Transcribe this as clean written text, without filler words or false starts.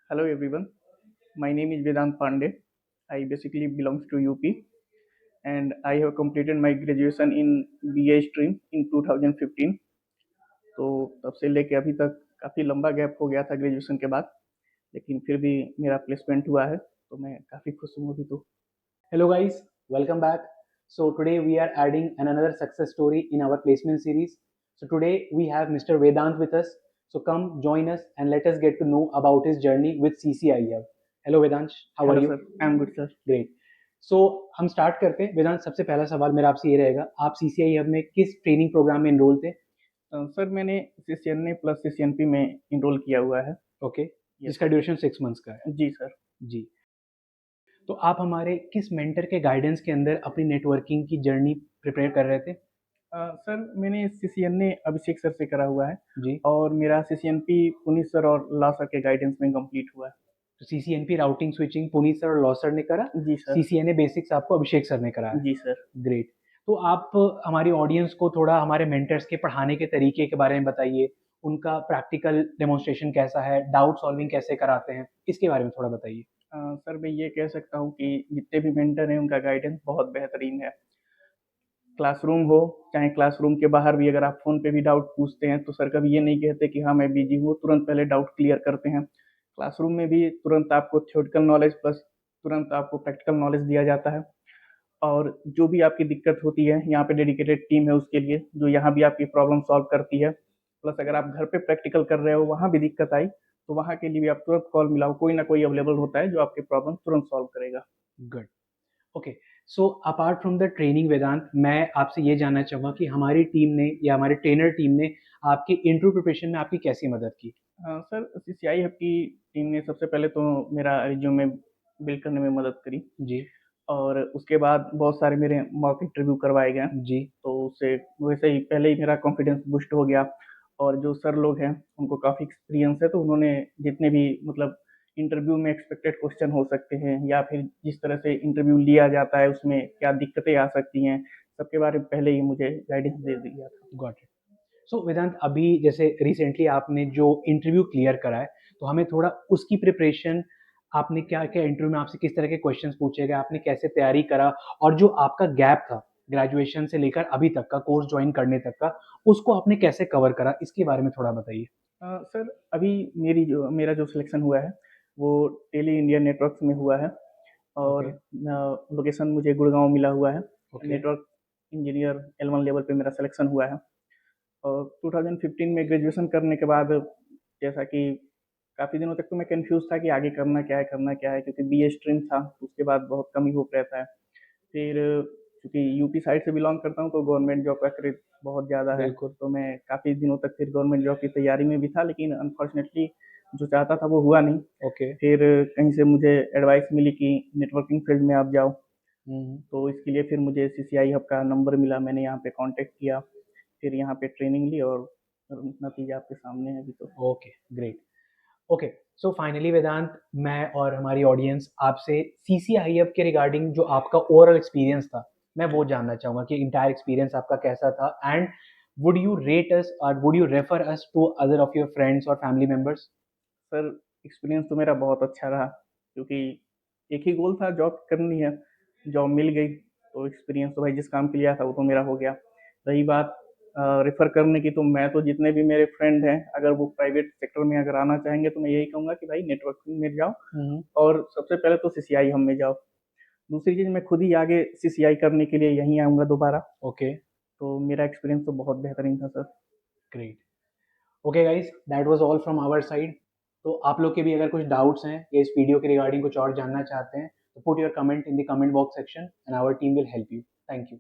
Hello everyone, my name is Vedant Pandey. I basically belongs to UP and I have completed my graduation in BA stream in 2015. तो तब से लेके अभी तक काफ़ी लंबा गैप हो गया था ग्रेजुएशन के बाद, लेकिन फिर भी मेरा प्लेसमेंट हुआ है तो मैं काफ़ी खुश हूँ अभी तो। Hello guys, welcome back. So today we are adding another success story in our placement series. So today we have Mr. Vedant with us. So come join us and let us get to know about his journey with CCIF. Hello Vedant, how are hello you? Sir, I am good sir. Great. So हम start करते हैं। वेदांत, सबसे पहला सवाल मेरा आपसे ये रहेगा, आप CCIF में किस ट्रेनिंग प्रोग्राम में एनरोल थे? सर मैंने CCNA प्लस CCNP में इनरोल किया हुआ है। ओके, यस जिसका ड्यूरेशन 6 मंथ्स का है। जी सर। जी, तो आप हमारे किस मेंटर के गाइडेंस के अंदर अपनी नेटवर्किंग की जर्नी प्रिपेयर कर रहे थे? सर मैंने CCNA अभिषेक सर से करा हुआ है जी, और मेरा CCNP पुनीत सर और ला सर के गाइडेंस में कंप्लीट हुआ है। तो CCNP routing switching Puneet sir और लॉ सर ने करा, जी सर। CCNA बेसिक्स आपको अभिषेक सर ने कराया। जी सर। ग्रेट। तो आप हमारी ऑडियंस को थोड़ा हमारे मेंटर्स के पढ़ाने के तरीके के बारे में बताइए, उनका प्रैक्टिकल डेमोन्स्ट्रेशन कैसा है, डाउट सॉल्विंग कैसे कराते हैं, इसके बारे में थोड़ा बताइए। सर मैं ये कह सकता हूँ कि जितने भी मेंटर हैं उनका गाइडेंस बहुत बेहतरीन है। क्लासरूम हो चाहे क्लासरूम के बाहर भी अगर आप फ़ोन पे भी डाउट पूछते हैं तो सर कभी ये नहीं कहते कि हाँ मैं बिजी हूँ, तुरंत पहले डाउट क्लियर करते हैं। क्लासरूम में भी तुरंत आपको थ्योरेटिकल नॉलेज प्लस तुरंत आपको प्रैक्टिकल नॉलेज दिया जाता है। और जो भी आपकी दिक्कत होती है यहाँ पे डेडिकेटेड टीम है उसके लिए, जो यहाँ भी आपकी प्रॉब्लम सॉल्व करती है। प्लस अगर आप घर पे प्रैक्टिकल कर रहे हो वहाँ भी दिक्कत आई तो वहाँ के लिए भी आप तुरंत कॉल मिलाओ, कोई ना कोई अवेलेबल होता है जो आपकी प्रॉब्लम तुरंत सॉल्व करेगा। Good. Okay, so apart from the training Vedant, मैं आपसे ये जानना चाहूँगा कि हमारी टीम ने या हमारे ट्रेनर टीम ने आपकी इंटरव्यू प्रिपरेशन में आपकी कैसी मदद की? सर CCI हब की टीम ने सबसे पहले तो मेरा रिज्यूमे बिल्ड करने में मदद करी जी, और उसके बाद बहुत सारे मेरे मॉक इंटरव्यू करवाए गए। जी, तो उससे वैसे ही पहले ही मेरा कॉन्फिडेंस बूस्ट हो गया और जो सर लोग हैं उनको काफ़ी एक्सपीरियंस है तो उन्होंने जितने भी मतलब इंटरव्यू में एक्सपेक्टेड क्वेश्चन हो सकते हैं या फिर जिस तरह से इंटरव्यू लिया जाता है उसमें क्या दिक्कतें आ सकती हैं, सबके बारे में पहले ही मुझे गाइडेंस दे दिया था। Got it. सो वेदांत, अभी जैसे रिसेंटली आपने जो इंटरव्यू क्लियर करा है, तो हमें थोड़ा उसकी प्रिपरेशन, आपने क्या-क्या इंटरव्यू में आपसे किस तरह के क्वेश्चंस पूछे गए, आपने कैसे तैयारी करा और जो आपका गैप था, ग्रेजुएशन से लेकर अभी तक का, कोर्स जॉइन करने तक का, उसको आपने कैसे कवर करा? इसके बारे में थोड़ा बताइए। सर अभी मेरा जो सिलेक्शन हुआ है वो टेली इंडिया नेटवर्क्स में हुआ है और ओके, लोकेशन मुझे गुड़गांव मिला हुआ है। Okay, network engineer L1 level पे मेरा सिलेक्शन हुआ है और 2015 में ग्रेजुएशन करने के बाद जैसा कि काफ़ी दिनों तक तो मैं कंफ्यूज था कि आगे करना क्या है क्योंकि BA स्ट्रीम था तो उसके बाद बहुत कम ही होप रहता है। फिर चूँकि यूपी साइड से बिलॉन्ग करता हूँ तो गवर्नमेंट जॉब का क्रेज़ बहुत ज़्यादा है, बिल्कुल, तो मैं काफ़ी दिनों तक फिर गवर्नमेंट जॉब की तैयारी में भी था लेकिन अनफॉर्चुनेटली जो चाहता था वो हुआ नहीं। ओके। फिर कहीं से मुझे एडवाइस मिली कि नेटवर्किंग फील्ड में आप जाओ, हुँ, हुँ। तो इसके लिए फिर मुझे CCI हब का नंबर मिला, मैंने यहाँ पे कॉन्टैक्ट किया, फिर यहाँ पे ट्रेनिंग ली और नतीजा आपके सामने है अभी तो। Okay, great. Okay, so finally Vedant, मैं और हमारी ऑडियंस आपसे सीसीआईएफ के रिगार्डिंग जो आपका ओवरऑल एक्सपीरियंस था, मैं वो जानना चाहूँगा कि एंटायर एक्सपीरियंस आपका कैसा था and would you rate us और would you refer us to other of your friends और फैमिली मेंबर्स? सर एक्सपीरियंस तो मेरा बहुत अच्छा रहा क्योंकि एक ही गोल था, जॉब करनी है, जॉब मिल गई तो एक्सपीरियंस तो भाई जिस काम के लिए आया था वो तो मेरा हो गया। रही बात रेफ़र करने की, तो मैं तो जितने भी मेरे फ्रेंड हैं अगर वो प्राइवेट सेक्टर में अगर आना चाहेंगे तो मैं यही कहूँगा कि भाई नेटवर्किंग में जाओ हुँ, हुँ। और सबसे पहले तो CCI हम में जाओ। दूसरी चीज़, मैं खुद ही आगे CCI करने के लिए यहीं आऊँगा दोबारा, ओके, तो मेरा एक्सपीरियंस तो बहुत बेहतरीन था sir. Great. Okay guys, that was all from our side. तो आप लोग के भी अगर कुछ डाउट्स हैं या इस वीडियो के रिगार्डिंग कुछ और जानना चाहते हैं, तो put your comment in the comment box section and our team will help you. Thank you.